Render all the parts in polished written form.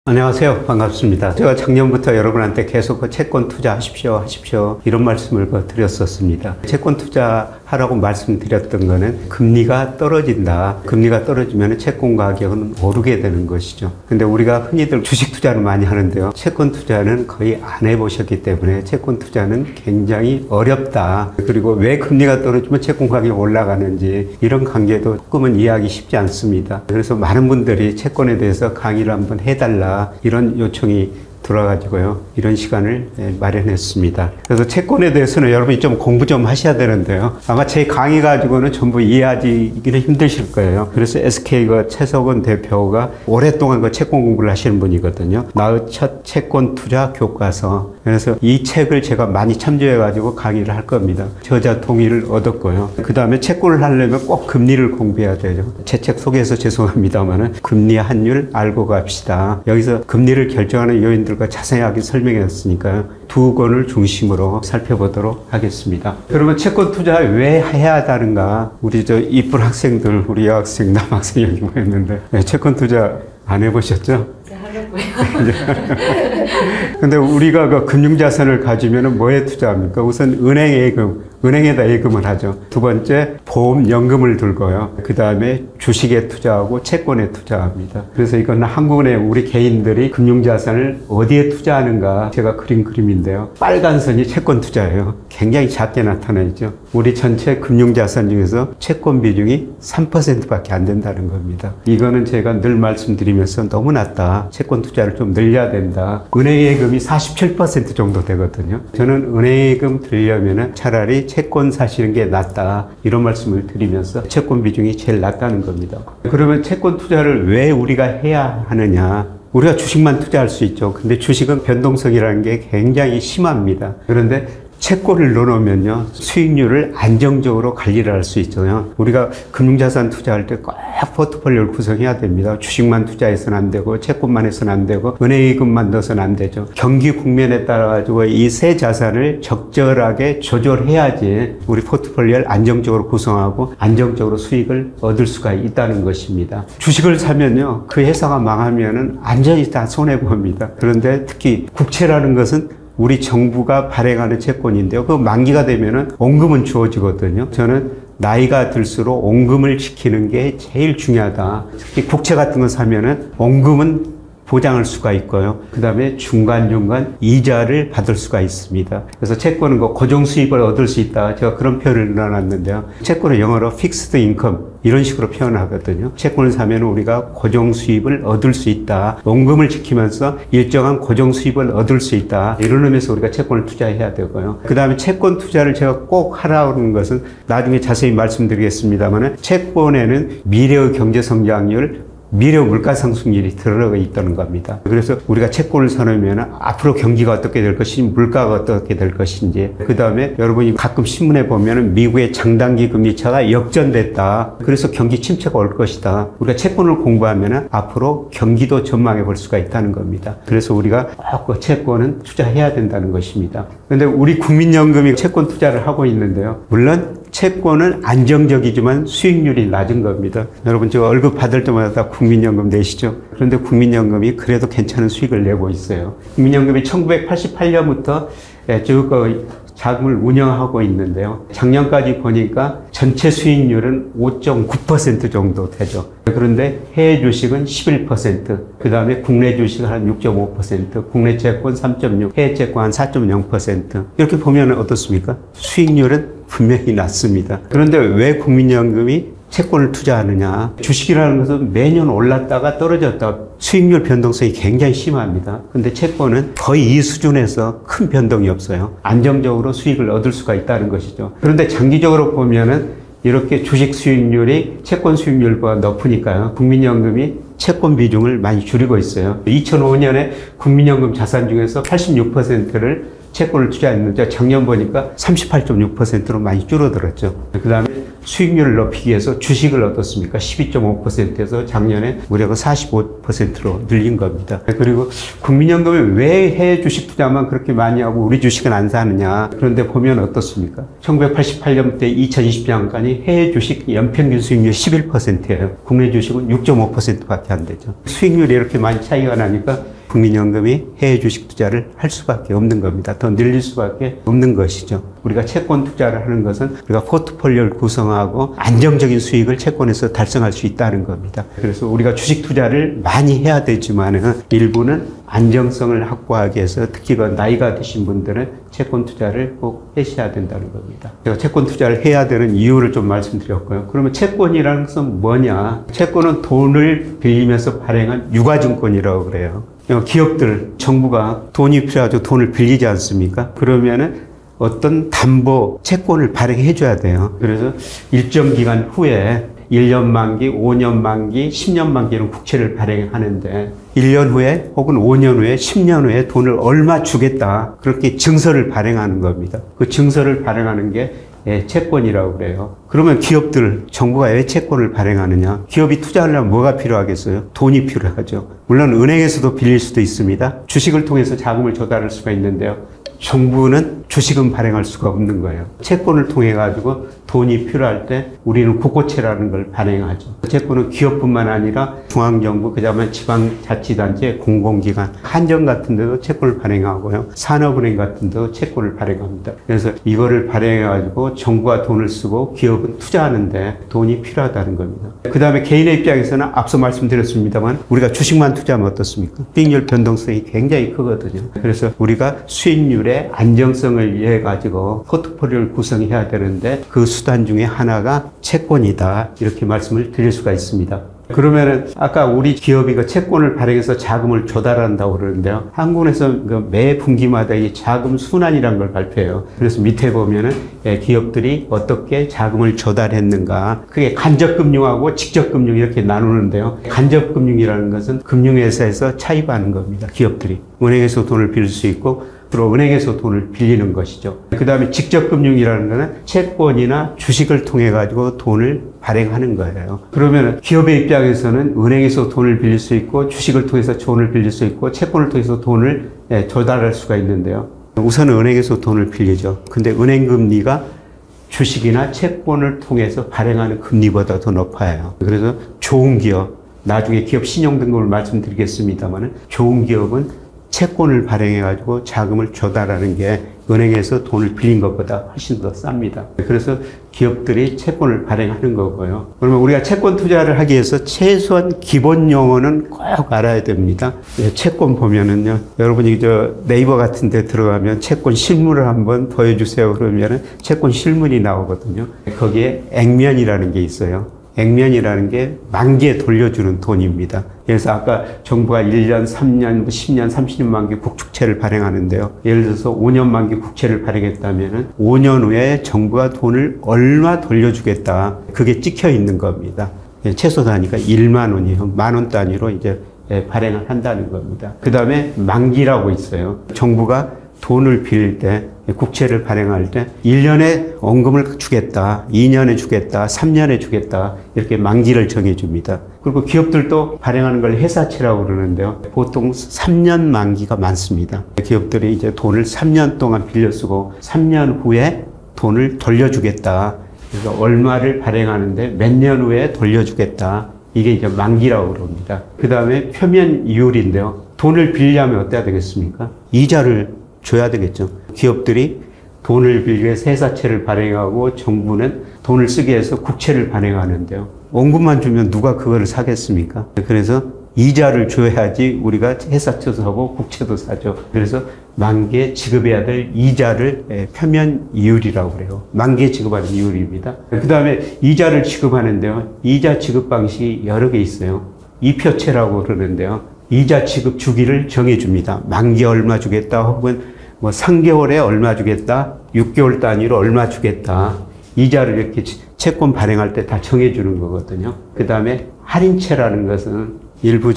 안녕하세요. 반갑습니다. 제가 작년부터 여러분한테 계속 채권 투자하십시오 이런 말씀을 드렸었습니다. 채권 투자하라고 말씀드렸던 거는 금리가 떨어진다. 금리가 떨어지면 채권 가격은 오르게 되는 것이죠. 근데 우리가 흔히들 주식 투자를 많이 하는데요. 채권 투자는 거의 안 해보셨기 때문에 채권 투자는 굉장히 어렵다. 그리고 왜 금리가 떨어지면 채권 가격이 올라가는지 이런 관계도 조금은 이해하기 쉽지 않습니다. 그래서 많은 분들이 채권에 대해서 강의를 한번 해달라 이런 요청이 들어가지고요. 이런 시간을 마련했습니다. 그래서 채권에 대해서는 여러분이 좀 공부 좀 하셔야 되는데요. 아마 제 강의 가지고는 전부 이해하기는 힘드실 거예요. 그래서 SK 최석원 대표가 오랫동안 채권 공부를 하시는 분이거든요. 나의 첫 채권 투자 교과서. 그래서 이 책을 제가 많이 참조해가지고 강의를 할 겁니다. 저자 동의를 얻었고요. 그 다음에 채권을 하려면 꼭 금리를 공부해야 되죠. 제 책 소개해서 죄송합니다만은 금리 환율 알고 갑시다. 여기서 금리를 결정하는 요인들 자세하게 설명했으니까요. 두 권을 중심으로 살펴보도록 하겠습니다. 여러분 채권 투자 왜 해야 하다는가? 우리 이쁜 학생들, 우리 여학생, 남학생 여기 모였는데 채권 투자 안 해보셨죠? 네, 하려고요. 근데 우리가 금융자산을 가지면 뭐에 투자합니까? 우선 은행에다 예금을 하죠. 두 번째, 보험연금을 들고요. 그 다음에 주식에 투자하고 채권에 투자합니다. 그래서 이건 한국의 우리 개인들이 금융자산을 어디에 투자하는가 제가 그린 그림인데요. 빨간 선이 채권 투자예요. 굉장히 작게 나타나있죠. 우리 전체 금융자산 중에서 채권 비중이 3%밖에 안 된다는 겁니다. 이거는 제가 늘 말씀드리면서 너무 낮다. 채권 투자를 좀 늘려야 된다. 은행 예금이 47% 정도 되거든요. 저는 은행 예금 들려면 차라리 채권 사시는 게 낫다. 이런 말씀을 드리면서 채권 비중이 제일 낮다는 겁니다. 그러면 채권 투자를 왜 우리가 해야 하느냐? 우리가 주식만 투자할 수 있죠. 근데 주식은 변동성이라는 게 굉장히 심합니다. 그런데 채권을 넣어놓으면요, 수익률을 안정적으로 관리를 할 수 있잖아요. 우리가 금융자산 투자할 때 꼭 포트폴리오를 구성해야 됩니다. 주식만 투자해서는 안 되고, 채권만 해서는 안 되고, 은행예금만 넣어서는 안 되죠. 경기 국면에 따라가지고 이 세 자산을 적절하게 조절해야지 우리 포트폴리오를 안정적으로 구성하고, 안정적으로 수익을 얻을 수가 있다는 것입니다. 주식을 사면요, 그 회사가 망하면은 완전히 다 손해봅니다. 그런데 특히 국채라는 것은 우리 정부가 발행하는 채권인데요. 그 만기가 되면은 원금은 주어지거든요. 저는 나이가 들수록 원금을 지키는 게 제일 중요하다. 특히 국채 같은 거 사면은 원금은 보장할 수가 있고요. 그 다음에 중간중간 이자를 받을 수가 있습니다. 그래서 채권은 고정 수입을 얻을 수 있다. 제가 그런 표현을 넣어놨는데요. 채권은 영어로 fixed income 이런 식으로 표현하거든요. 채권을 사면 우리가 고정 수입을 얻을 수 있다. 원금을 지키면서 일정한 고정 수입을 얻을 수 있다. 이런 의미에서 우리가 채권을 투자해야 되고요. 그 다음에 채권 투자를 제가 꼭 하라고 하는 것은 나중에 자세히 말씀드리겠습니다만 채권에는 미래의 경제 성장률, 미래 물가 상승률이 들어가 있다는 겁니다. 그래서 우리가 채권을 사놓으면 앞으로 경기가 어떻게 될 것인지, 물가가 어떻게 될 것인지, 그 다음에 여러분이 가끔 신문에 보면 미국의 장단기 금리 차가 역전됐다. 그래서 경기 침체가 올 것이다. 우리가 채권을 공부하면 앞으로 경기도 전망해 볼 수가 있다는 겁니다. 그래서 우리가 꼭 채권은 투자해야 된다는 것입니다. 그런데 우리 국민연금이 채권 투자를 하고 있는데요. 물론 채권은 안정적이지만 수익률이 낮은 겁니다. 여러분 저 월급 받을 때마다 국민연금 내시죠? 그런데 국민연금이 그래도 괜찮은 수익을 내고 있어요. 국민연금이 1988년부터 쭉 자금을 운영하고 있는데요. 작년까지 보니까 전체 수익률은 5.9% 정도 되죠. 그런데 해외 주식은 11%, 그 다음에 국내 주식은 한 6.5%, 국내 채권 3.6%, 해외 채권 한 4.0%. 이렇게 보면 어떻습니까? 수익률은 분명히 낮습니다. 그런데 왜 국민연금이 채권을 투자하느냐? 주식이라는 것은 매년 올랐다가 떨어졌다. 수익률 변동성이 굉장히 심합니다. 근데 채권은 거의 이 수준에서 큰 변동이 없어요. 안정적으로 수익을 얻을 수가 있다는 것이죠. 그런데 장기적으로 보면은 이렇게 주식 수익률이 채권 수익률보다 높으니까요. 국민연금이 채권 비중을 많이 줄이고 있어요. 2005년에 국민연금 자산 중에서 86%를 채권을 투자했는데 작년 보니까 38.6%로 많이 줄어들었죠. 그 다음에 수익률을 높이기 위해서 주식을 어떻습니까? 12.5%에서 작년에 무려 45%로 늘린 겁니다. 그리고 국민연금이 왜 해외 주식 투자만 그렇게 많이 하고 우리 주식은 안 사느냐. 그런데 보면 어떻습니까? 1988년부터 2020년까지 해외 주식 연평균 수익률 11%예요. 국내 주식은 6.5%밖에 안 되죠. 수익률이 이렇게 많이 차이가 나니까 국민연금이 해외 주식 투자를 할 수밖에 없는 겁니다. 더 늘릴 수밖에 없는 것이죠. 우리가 채권 투자를 하는 것은 우리가 포트폴리오를 구성하고 안정적인 수익을 채권에서 달성할 수 있다는 겁니다. 그래서 우리가 주식 투자를 많이 해야 되지만 일부는 안정성을 확보하기 위해서 특히 그 나이가 드신 분들은 채권 투자를 꼭 하셔야 된다는 겁니다. 제가 채권 투자를 해야 되는 이유를 좀 말씀드렸고요. 그러면 채권이라는 것은 뭐냐? 채권은 돈을 빌리면서 발행한 유가증권이라고 그래요. 기업들, 정부가 돈이 필요하죠. 돈을 빌리지 않습니까? 그러면은 어떤 담보 채권을 발행해 줘야 돼요. 그래서 일정 기간 후에 1년 만기, 5년 만기, 10년 만기 이런 국채를 발행하는데 1년 후에 혹은 5년 후에 10년 후에 돈을 얼마 주겠다. 그렇게 증서를 발행하는 겁니다. 그 증서를 발행하는 게 채권이라고 그래요. 그러면 기업들, 정부가 왜 채권을 발행하느냐? 기업이 투자하려면 뭐가 필요하겠어요? 돈이 필요하죠. 물론 은행에서도 빌릴 수도 있습니다. 주식을 통해서 자금을 조달할 수가 있는데요. 정부는 주식은 발행할 수가 없는 거예요. 채권을 통해 가지고 돈이 필요할 때 우리는 국고채라는 걸 발행하죠. 채권은 기업뿐만 아니라 중앙정부, 그다음에 지방자치단체, 공공기관, 한정 같은 데도 채권을 발행하고요. 산업은행 같은 데도 채권을 발행합니다. 그래서 이거를 발행해 가지고 정부가 돈을 쓰고 기업은 투자하는데 돈이 필요하다는 겁니다. 그다음에 개인의 입장에서는 앞서 말씀드렸습니다만 우리가 주식만 투자하면 어떻습니까? 수익률 변동성이 굉장히 크거든요. 그래서 우리가 수익률의 안정성을 위해 가지고 포트폴리오를 구성해야 되는데 그 수단 중에 하나가 채권이다. 이렇게 말씀을 드릴 수가 있습니다. 그러면은 아까 우리 기업이 그 채권을 발행해서 자금을 조달한다고 그러는데요. 한국에서 매 분기마다 이 자금 순환이라는 걸 발표해요. 그래서 밑에 보면은 기업들이 어떻게 자금을 조달했는가. 그게 간접금융하고 직접금융 이렇게 나누는데요. 간접금융이라는 것은 금융회사에서 차입하는 겁니다. 기업들이. 은행에서 돈을 빌릴 수 있고 또 은행에서 돈을 빌리는 것이죠. 그 다음에 직접금융이라는 것은 채권이나 주식을 통해 가지고 돈을 발행하는 거예요. 그러면 기업의 입장에서는 은행에서 돈을 빌릴 수 있고 주식을 통해서 돈을 빌릴 수 있고 채권을 통해서 돈을 조달할 수가 있는데요. 우선 은행에서 돈을 빌리죠. 근데 은행 금리가 주식이나 채권을 통해서 발행하는 금리보다 더 높아요. 그래서 좋은 기업, 나중에 기업 신용 등급을 말씀드리겠습니다만 좋은 기업은 채권을 발행해가지고 자금을 조달하는 게 은행에서 돈을 빌린 것보다 훨씬 더 쌉니다. 그래서 기업들이 채권을 발행하는 거고요. 그러면 우리가 채권 투자를 하기 위해서 최소한 기본 용어는 꼭 알아야 됩니다. 채권 보면은요, 여러분이 네이버 같은 데 들어가면 채권 실물을 한번 보여주세요. 그러면은 채권 실물이 나오거든요. 거기에 액면이라는 게 있어요. 액면이라는 게 만기에 돌려주는 돈입니다. 그래서 아까 정부가 1년, 3년, 10년, 30년 만기 국축채를 발행하니까요. 예를 들어서 5년 만기 국채를 발행했다면 5년 후에 정부가 돈을 얼마 돌려주겠다. 그게 찍혀 있는 겁니다. 최소 단위가 1만 원이에요. 만 원 단위로 이제 발행을 한다는 겁니다. 그 다음에 만기라고 있어요. 정부가 돈을 빌릴 때 국채를 발행할 때 1년에 원금을 주겠다, 2년에 주겠다, 3년에 주겠다 이렇게 만기를 정해줍니다. 그리고 기업들도 발행하는 걸 회사채라고 그러는데요. 보통 3년 만기가 많습니다. 기업들이 이제 돈을 3년 동안 빌려 쓰고 3년 후에 돈을 돌려주겠다. 그래서 얼마를 발행하는데 몇 년 후에 돌려주겠다. 이게 이제 만기라고 그럽니다. 그 다음에 표면 이율인데요. 돈을 빌려면 어때야 되겠습니까? 이자를 줘야 되겠죠. 기업들이 돈을 빌기 위해서 회사채를 발행하고 정부는 돈을 쓰기 위해서 국채를 발행하는데요. 원금만 주면 누가 그거를 사겠습니까? 그래서 이자를 줘야지 우리가 회사채도 사고 국채도 사죠. 그래서 만기에 지급해야 될 이자를 표면 이율이라고 그래요. 만기에 지급하는 이율입니다. 그 다음에 이자를 지급하는데요. 이자 지급 방식이 여러 개 있어요. 이표채라고 그러는데요. 이자 지급 주기를 정해줍니다. 만기에 얼마 주겠다 혹은 뭐 3개월에 얼마 주겠다, 6개월 단위로 얼마 주겠다. 이자를 이렇게 채권 발행할 때 다 정해주는 거거든요. 그 다음에 할인채라는 것은 일부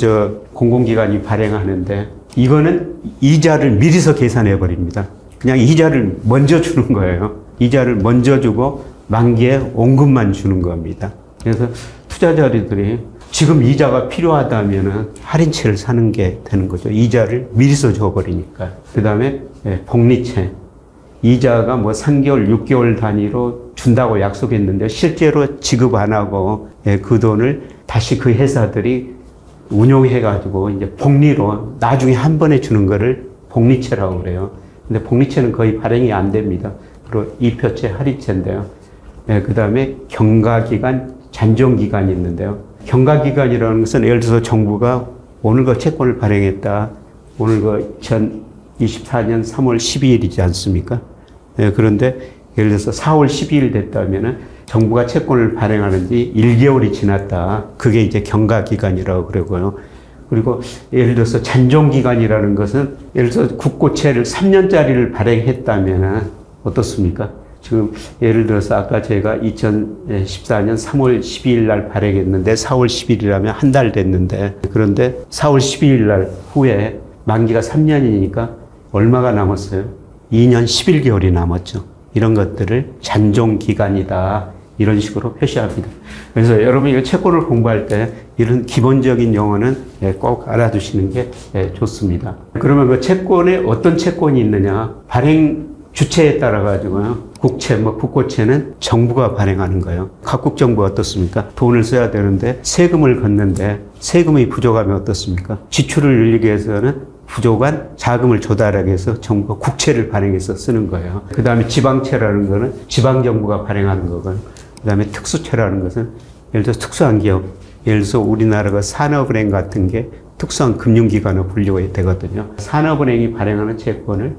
공공기관이 발행하는데 이거는 이자를 미리서 계산해 버립니다. 그냥 이자를 먼저 주는 거예요. 이자를 먼저 주고 만기에 원금만 주는 겁니다. 그래서 투자자들이 지금 이자가 필요하다면은 할인채를 사는 게 되는 거죠. 이자를 미리서 줘버리니까. 그 다음에 복리채. 이자가 뭐 3개월, 6개월 단위로 준다고 약속했는데 실제로 지급 안 하고 그 돈을 다시 그 회사들이 운용해가지고 이제 복리로 나중에 한 번에 주는 거를 복리채라고 그래요. 근데 복리채는 거의 발행이 안 됩니다. 그리고 이표채, 할인채인데요. 네, 그 다음에 경과기간, 잔존기간이 있는데요. 경과기간이라는 것은 예를 들어서 정부가 오늘 그 채권을 발행했다. 오늘 그 2024년 3월 12일이지 않습니까? 네, 그런데 예를 들어서 4월 12일 됐다면은 정부가 채권을 발행하는 지 1개월이 지났다. 그게 이제 경과기간이라고 그러고요. 그리고 예를 들어서 잔존기간이라는 것은 예를 들어서 국고채를 3년짜리를 발행했다면 어떻습니까? 지금 예를 들어서 아까 제가 2014년 3월 12일 날 발행했는데 4월 10일이라면 한 달 됐는데 그런데 4월 12일 날 후에 만기가 3년이니까 얼마가 남았어요? 2년 11개월이 남았죠. 이런 것들을 잔존기간이다. 이런 식으로 표시합니다. 그래서 여러분이 이 채권을 공부할 때 이런 기본적인 용어는 꼭 알아두시는 게 좋습니다. 그러면 그 채권에 어떤 채권이 있느냐? 발행 주체에 따라 가지고요. 국채, 국고채는 정부가 발행하는 거예요. 각국 정부 어떻습니까? 돈을 써야 되는데 세금을 걷는데 세금이 부족하면 어떻습니까? 지출을 늘리기 위해서는 부족한 자금을 조달하기 위해서 정부가 국채를 발행해서 쓰는 거예요. 그 다음에 지방채라는 거는 지방정부가 발행하는 거고요. 그 다음에 특수채라는 것은 예를 들어서 특수한 기업, 예를 들어서 우리나라가 산업은행 같은 게 특수한 금융기관으로 분류가 되거든요. 산업은행이 발행하는 채권을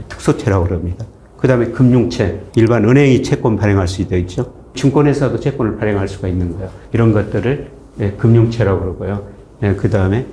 특수채라고 그럽니다. 그 다음에 금융채, 일반 은행이 채권 발행할 수 있죠. 증권회사도 채권을 발행할 수가 있는 거예요. 이런 것들을 금융채라고 그러고요. 그 다음에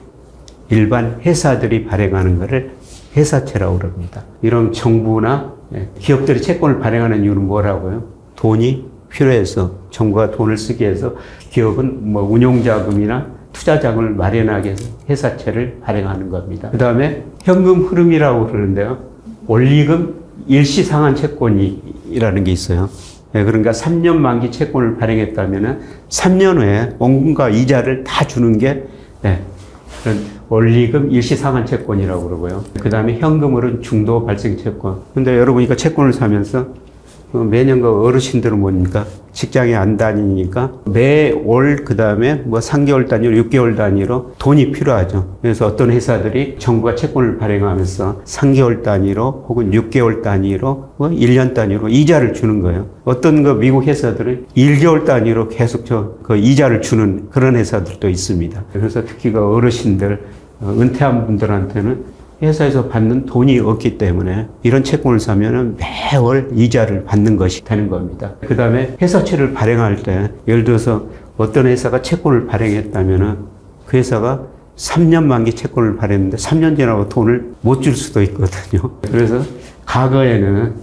일반 회사들이 발행하는 것을 회사채라고 그럽니다. 이런 정부나 기업들이 채권을 발행하는 이유는 뭐라고요? 돈이 필요해서 정부가 돈을 쓰기 위해서 기업은 운용자금이나 투자자금을 마련하기 위해서 회사채를 발행하는 겁니다. 그 다음에 현금 흐름이라고 그러는데요. 원리금 일시상환 채권이라는 게 있어요. 그러니까 3년 만기 채권을 발행했다면 3년 후에 원금과 이자를 다 주는 게 그런 원리금 일시상환 채권이라고 그러고요. 그 다음에 현금으로는 중도 발생 채권. 근데 여러분이 채권을 사면서 매년 그 어르신들은 뭡니까? 직장에 안 다니니까 매월 그 다음에 3개월 단위로 6개월 단위로 돈이 필요하죠. 그래서 어떤 회사들이 정부가 채권을 발행하면서 3개월 단위로 혹은 6개월 단위로 1년 단위로 이자를 주는 거예요. 어떤 그 미국 회사들은 1개월 단위로 계속 그 이자를 주는 그런 회사들도 있습니다. 그래서 특히 그 어르신들, 은퇴한 분들한테는 회사에서 받는 돈이 없기 때문에 이런 채권을 사면은 매월 이자를 받는 것이 되는 겁니다. 그 다음에 회사채를 발행할 때 예를 들어서 어떤 회사가 채권을 발행했다면은 그 회사가 3년 만기 채권을 발행했는데 3년 지나고 돈을 못 줄 수도 있거든요. 그래서 과거에는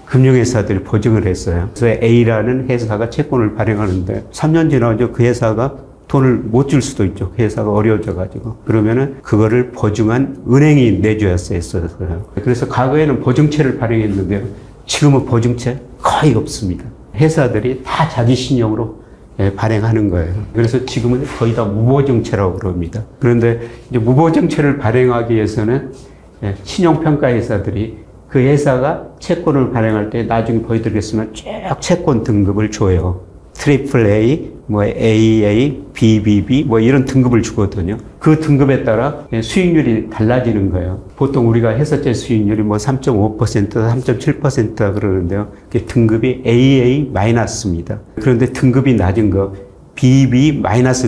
금융회사들이 보증을 했어요. 그래서 A라는 회사가 채권을 발행하는데 3년 지나고 그 회사가 돈을 못 줄 수도 있죠. 회사가 어려워져가지고. 그러면은 그거를 보증한 은행이 내줘야 했어요. 그래서 과거에는 보증채를 발행했는데요. 지금은 보증채 거의 없습니다. 회사들이 다 자기 신용으로 발행하는 거예요. 그래서 지금은 거의 다 무보증채라고 그럽니다. 그런데 이제 무보증채를 발행하기 위해서는 신용평가 회사들이 그 회사가 채권을 발행할 때 나중에 보여드리겠지만 쭉 채권 등급을 줘요. 트리플 A, AA, BBB 이런 등급을 주거든요. 그 등급에 따라 수익률이 달라지는 거예요. 보통 우리가 회사채 수익률이 3.5%, 3.7%다 그러는데요. 그게 등급이 AA-입니다. 그런데 등급이 낮은 거 BB-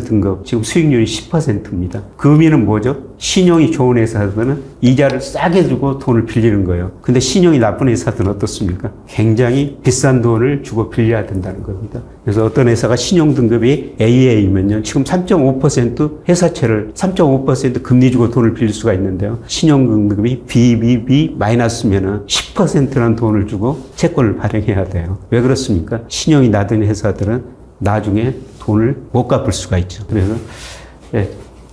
등급, 지금 수익률이 10%입니다. 그 의미는 뭐죠? 신용이 좋은 회사들은 이자를 싸게 주고 돈을 빌리는 거예요. 근데 신용이 나쁜 회사들은 어떻습니까? 굉장히 비싼 돈을 주고 빌려야 된다는 겁니다. 그래서 어떤 회사가 신용 등급이 AA면요. 지금 3.5% 회사채를 3.5% 금리 주고 돈을 빌릴 수가 있는데요. 신용 등급이 BBB-면은 10%라는 돈을 주고 채권을 발행해야 돼요. 왜 그렇습니까? 신용이 낮은 회사들은 나중에 돈을 못 갚을 수가 있죠. 그래서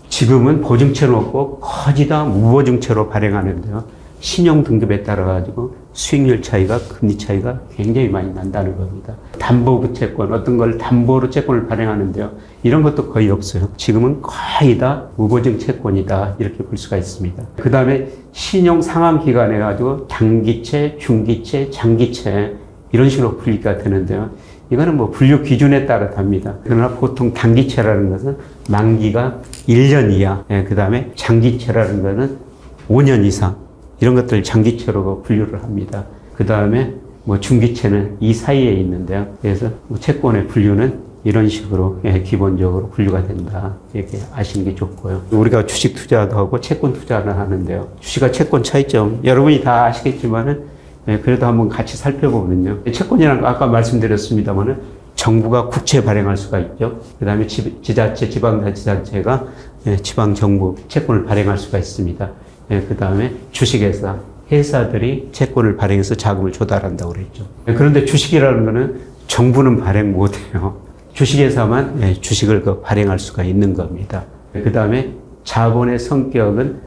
지금은 보증채는 없고 거의 다 무보증채로 발행하는데요. 신용 등급에 따라 가지고 수익률 차이가, 금리 차이가 굉장히 많이 난다는 겁니다. 담보 채권, 어떤 걸 담보로 채권을 발행하는데요. 이런 것도 거의 없어요. 지금은 거의 다 무보증 채권이다. 이렇게 볼 수가 있습니다. 그 다음에 신용 상환 기간 해가지고 단기채, 중기채, 장기채 이런 식으로 분리가 되는데요. 이거는 뭐 분류 기준에 따라 답니다. 그러나 보통 단기채라는 것은 만기가 1년 이하, 그 다음에 장기채라는 것은 5년 이상, 이런 것들 장기채로 분류를 합니다. 그 다음에 뭐 중기채는 이 사이에 있는데요. 그래서 뭐 채권의 분류는 이런 식으로 기본적으로 분류가 된다. 이렇게 아시는 게 좋고요. 우리가 주식 투자도 하고 채권 투자를 하는데요. 주식과 채권 차이점 여러분이 다 아시겠지만은 그래도 한번 같이 살펴보면요. 채권이라는 거 아까 말씀드렸습니다만은 정부가 국채 발행할 수가 있죠. 그 다음에 지자체, 지방자치단체가 지방정부 채권을 발행할 수가 있습니다. 그 다음에 주식회사, 회사들이 채권을 발행해서 자금을 조달한다고 그랬죠. 그런데 주식이라는 거는 정부는 발행 못해요. 주식회사만 주식을 발행할 수가 있는 겁니다. 그 다음에 자본의 성격은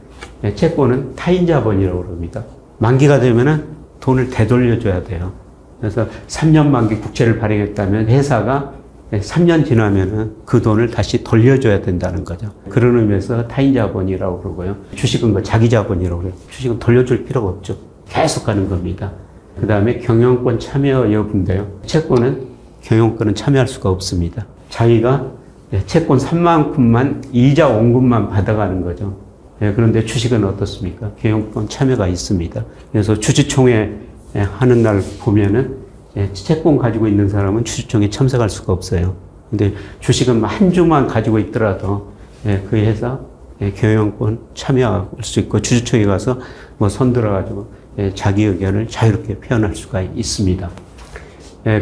채권은 타인 자본이라고 그럽니다. 만기가 되면은 돈을 되돌려줘야 돼요. 그래서 3년 만기 국채를 발행했다면 회사가 3년 지나면은 그 돈을 다시 돌려줘야 된다는 거죠. 그런 의미에서 타인 자본이라고 그러고요. 주식은 자기 자본이라고 그래요. 주식은 돌려줄 필요가 없죠. 계속 가는 겁니다. 그 다음에 경영권 참여 여부인데요. 채권은 경영권은 참여할 수가 없습니다. 자기가 채권 산 만큼만 이자 원금만 받아가는 거죠. 그런데 주식은 어떻습니까? 경영권 참여가 있습니다. 그래서 주주총회 하는 날 보면은 채권 가지고 있는 사람은 주주총회 참석할 수가 없어요. 근데 주식은 한 주만 가지고 있더라도 그 회사 경영권 참여할 수 있고 주주총회 가서 뭐 손들어가지고 자기 의견을 자유롭게 표현할 수가 있습니다.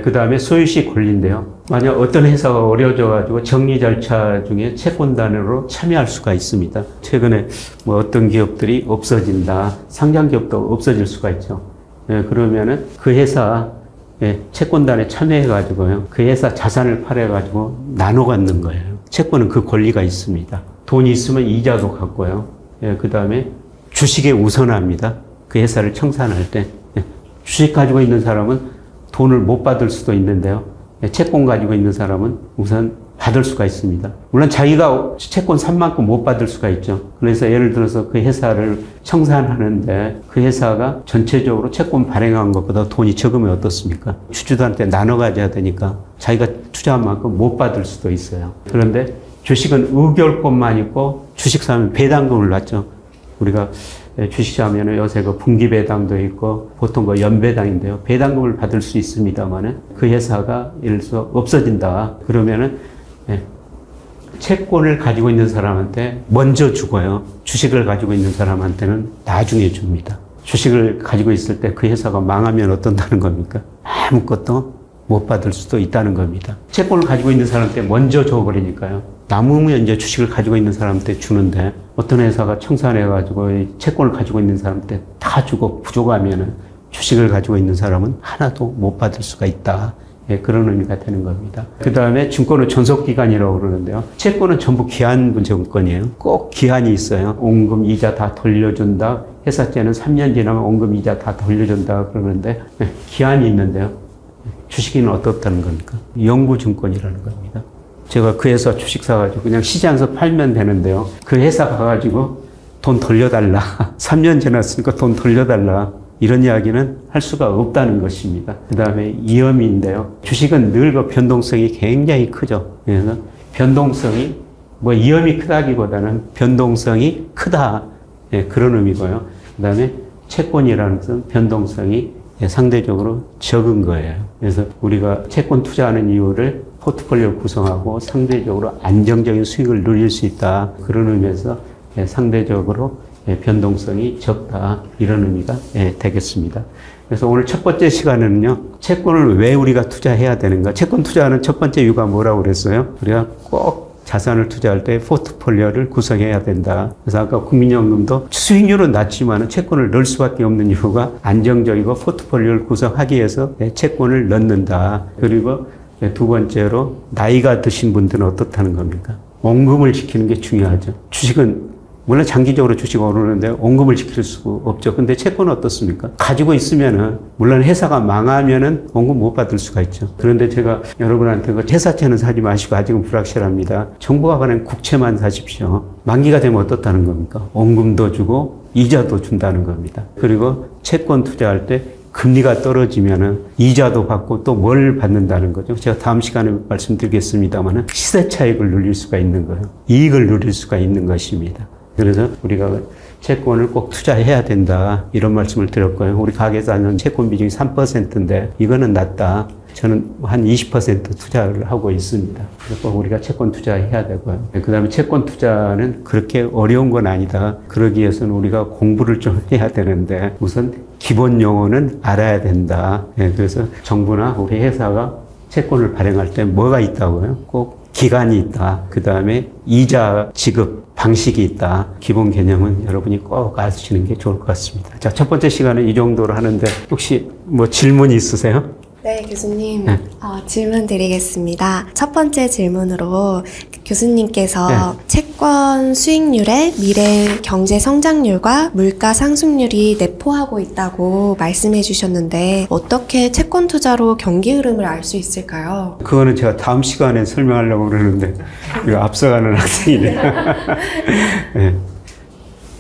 그 다음에 소유시 권리인데요. 만약 어떤 회사가 어려워져가지고 정리 절차 중에 채권단으로 참여할 수가 있습니다. 최근에 뭐 어떤 기업들이 없어진다, 상장 기업도 없어질 수가 있죠. 그러면은 그 회사 채권단에 참여해가지고요. 그 회사 자산을 팔아가지고 나눠 갖는 거예요. 채권은 그 권리가 있습니다. 돈이 있으면 이자도 갖고요. 그 다음에 주식에 우선합니다. 그 회사를 청산할 때. 주식 가지고 있는 사람은 돈을 못 받을 수도 있는데요. 채권 가지고 있는 사람은 우선 받을 수가 있습니다. 물론 자기가 채권 산 만큼 못 받을 수가 있죠. 그래서 예를 들어서 그 회사를 청산하는데 그 회사가 전체적으로 채권 발행한 것보다 돈이 적으면 어떻습니까? 주주들한테 나눠 가져야 되니까 자기가 투자한 만큼 못 받을 수도 있어요. 그런데 주식은 의결권만 있고 주식 사면 배당금을 받죠. 우리가 주식 사면은 요새 그 분기 배당도 있고 보통 그 연배당인데요. 배당금을 받을 수 있습니다만은 그 회사가 예를 들어서 없어진다. 그러면은 채권을 가지고 있는 사람한테 먼저 주고요. 주식을 가지고 있는 사람한테는 나중에 줍니다. 주식을 가지고 있을 때 그 회사가 망하면 어떤다는 겁니까? 아무것도 못 받을 수도 있다는 겁니다. 채권을 가지고 있는 사람한테 먼저 줘버리니까요. 남으면 이제 주식을 가지고 있는 사람한테 주는데 어떤 회사가 청산해가지고 채권을 가지고 있는 사람한테 다 주고 부족하면은 주식을 가지고 있는 사람은 하나도 못 받을 수가 있다. 그런 의미가 되는 겁니다. 그 다음에 증권은 존속기간이라고 그러는데요. 채권은 전부 기한 증권이에요. 꼭 기한이 있어요. 원금 이자 다 돌려준다. 회사채는 3년 지나면 원금 이자 다 돌려준다 그러는데 기한이 있는데요. 주식은 어떻다는 겁니까? 영구증권이라는 겁니다. 제가 그 회사 주식 사가지고 그냥 시장에서 팔면 되는데요. 그 회사 가가지고 돈 돌려달라. 3년 지났으니까 돈 돌려달라. 이런 이야기는 할 수가 없다는 것입니다. 그 다음에 위험인데요. 주식은 늘 그 변동성이 굉장히 크죠. 그래서 변동성이 뭐 위험이 크다기보다는 변동성이 크다. 그런 의미고요. 그 다음에 채권이라는 것은 변동성이 상대적으로 적은 거예요. 그래서 우리가 채권 투자하는 이유를 포트폴리오 구성하고 상대적으로 안정적인 수익을 누릴 수 있다. 그런 의미에서 상대적으로 변동성이 적다. 이런 의미가 되겠습니다. 그래서 오늘 첫 번째 시간에는요. 채권을 왜 우리가 투자해야 되는가. 채권 투자하는 첫 번째 이유가 뭐라고 그랬어요? 우리가 꼭 자산을 투자할 때 포트폴리오를 구성해야 된다. 그래서 아까 국민연금도 수익률은 낮지만 채권을 넣을 수밖에 없는 이유가 안정적이고 포트폴리오를 구성하기 위해서 채권을 넣는다. 그리고 두 번째로 나이가 드신 분들은 어떻다는 겁니까? 원금을 지키는 게 중요하죠. 주식은 물론 장기적으로 주식 오르는데 원금을 지킬 수 없죠. 근데 채권은 어떻습니까? 가지고 있으면은 물론 회사가 망하면은 원금 못 받을 수가 있죠. 그런데 제가 여러분한테 그 회사채는 사지 마시고 아직은 불확실합니다. 정부가 관한 국채만 사십시오. 만기가 되면 어떻다는 겁니까? 원금도 주고 이자도 준다는 겁니다. 그리고 채권 투자할 때 금리가 떨어지면은 이자도 받고 또 뭘 받는다는 거죠. 제가 다음 시간에 말씀드리겠습니다만은 시세 차익을 누릴 수가 있는 거예요. 이익을 누릴 수가 있는 것입니다. 그래서 우리가 채권을 꼭 투자해야 된다 이런 말씀을 드렸고요. 우리 가게에서 하는 채권 비중이 3%인데 이거는 낮다. 저는 한 20% 투자를 하고 있습니다. 그래서 우리가 채권 투자해야 되고요. 그 다음에 채권 투자는 그렇게 어려운 건 아니다. 그러기 위해서는 우리가 공부를 좀 해야 되는데 우선 기본 용어는 알아야 된다. 그래서 정부나 우리 회사가 채권을 발행할 때 뭐가 있다고요? 꼭 기간이 있다. 그 다음에 이자 지급 방식이 있다. 기본 개념은 여러분이 꼭 아시는 게 좋을 것 같습니다. 자, 첫 번째 시간은 이 정도로 하는데 혹시 뭐 질문이 있으세요? 네, 교수님. 질문 드리겠습니다. 첫 번째 질문으로 교수님께서 채권 수익률에 미래 경제 성장률과 물가 상승률이 내포하고 있다고 말씀해 주셨는데 어떻게 채권 투자로 경기 흐름을 알 수 있을까요? 그거는 제가 다음 시간에 설명하려고 그러는데 이거 앞서가는 학생이네요.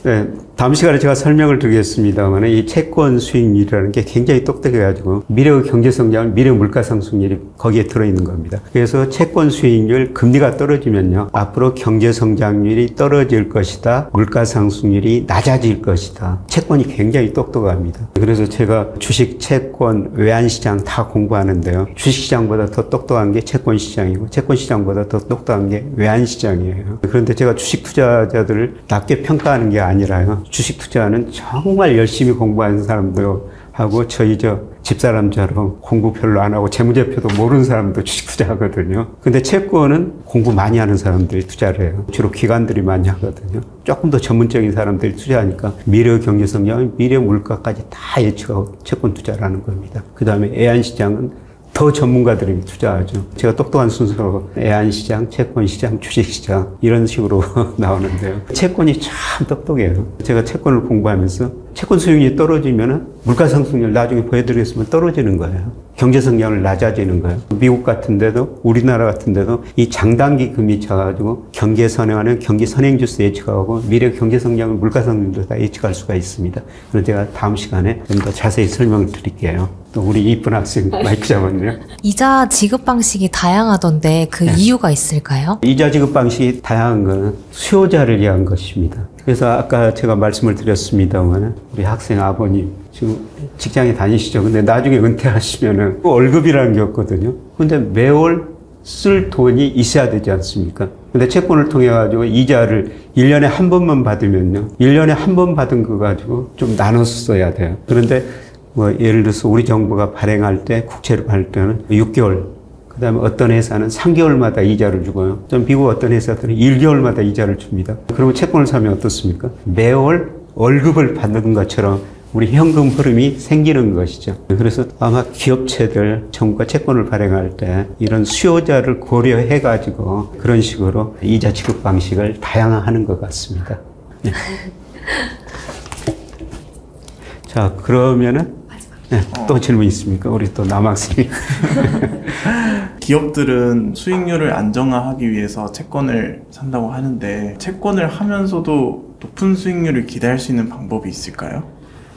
네, 다음 시간에 제가 설명을 드리겠습니다만 이 채권 수익률이라는 게 굉장히 똑똑해가지고 미래 경제 성장, 미래 물가 상승률이 거기에 들어있는 겁니다. 그래서 채권 수익률, 금리가 떨어지면요 앞으로 경제 성장률이 떨어질 것이다. 물가 상승률이 낮아질 것이다. 채권이 굉장히 똑똑합니다. 그래서 제가 주식, 채권, 외환시장 다 공부하는데요. 주식시장보다 더 똑똑한 게 채권시장이고 채권시장보다 더 똑똑한 게 외환시장이에요. 그런데 제가 주식 투자자들을 낮게 평가하는 게 아니라요. 주식 투자는 정말 열심히 공부하는 사람도 하고 저희 집사람처럼 공부 별로 안 하고 재무제표도 모르는 사람도 주식 투자하거든요. 근데 채권은 공부 많이 하는 사람들이 투자를 해요. 주로 기관들이 많이 하거든요. 조금 더 전문적인 사람들이 투자하니까 미래 경제 성장, 미래 물가까지 다 예측하고 채권 투자를 하는 겁니다. 그 다음에 애한시장은 더 전문가들이 투자하죠. 제가 똑똑한 순서로 애한시장, 채권시장, 주식시장 이런 식으로 나오는데요. 채권이 참 똑똑해요. 제가 채권을 공부하면서 채권 수익률이 떨어지면 물가 상승률 나중에 보여드리겠지만 떨어지는 거예요. 경제 성장을 낮아지는 거예요. 미국 같은 데도 우리나라 같은 데도 이 장단기 금리 쳐가지고 경기에 선행하는 경기 선행지수 예측하고 미래 경제 성장을 물가 상승률도 다 예측할 수가 있습니다. 그래서 제가 다음 시간에 좀 더 자세히 설명을 드릴게요. 또 우리 이쁜 학생 마이크 잡았네요. 이자 지급 방식이 다양하던데 그 이유가 있을까요? 이자 지급 방식이 다양한 것은 수요자를 위한 것입니다. 그래서 아까 제가 말씀을 드렸습니다만 우리 학생 아버님 지금 직장에 다니시죠. 근데 나중에 은퇴하시면은 월급이라는 게 없거든요. 근데 매월 쓸 돈이 있어야 되지 않습니까? 근데 채권을 통해 가지고 이자를 1년에 한 번만 받으면요. 1년에 한 번 받은 거 가지고 좀 나눠서 써야 돼요. 그런데 뭐 예를 들어서 우리 정부가 발행할 때 국채를 발행할 때는 6개월 그 다음에 어떤 회사는 3개월마다 이자를 주고요. 좀 미국 어떤 회사들은 1개월마다 이자를 줍니다. 그러면 채권을 사면 어떻습니까? 매월 월급을 받는 것처럼 우리 현금 흐름이 생기는 것이죠. 그래서 아마 기업체들 정부가 채권을 발행할 때 이런 수요자를 고려해가지고 그런 식으로 이자 지급 방식을 다양화하는 것 같습니다. 네. 자, 그러면은 네, 또 질문 있습니까? 우리 또 남학생이. 기업들은 수익률을 안정화하기 위해서 채권을 산다고 하는데 채권을 하면서도 높은 수익률을 기대할 수 있는 방법이 있을까요?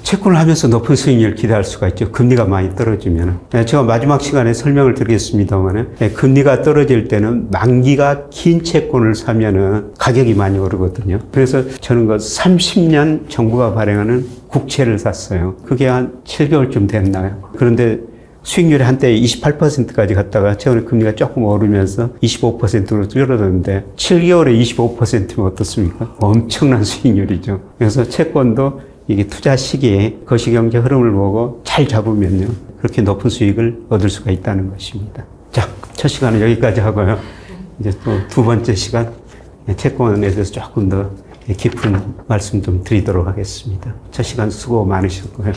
채권을 하면서 높은 수익률을 기대할 수가 있죠. 금리가 많이 떨어지면. 제가 마지막 시간에 설명을 드리겠습니다만 금리가 떨어질 때는 만기가 긴 채권을 사면은 가격이 많이 오르거든요. 그래서 저는 그 30년 정부가 발행하는 국채를 샀어요. 그게 한 7개월쯤 됐나요? 그런데 수익률이 한때 28%까지 갔다가 최근에 금리가 조금 오르면서 25%로 줄어들었는데 7개월에 25%면 어떻습니까? 엄청난 수익률이죠. 그래서 채권도 이게 투자 시기에 거시경제 흐름을 보고 잘 잡으면요. 그렇게 높은 수익을 얻을 수가 있다는 것입니다. 자, 첫 시간은 여기까지 하고요. 이제 또 두 번째 시간 채권에 대해서 조금 더 깊은 말씀 좀 드리도록 하겠습니다. 첫 시간 수고 많으셨고요.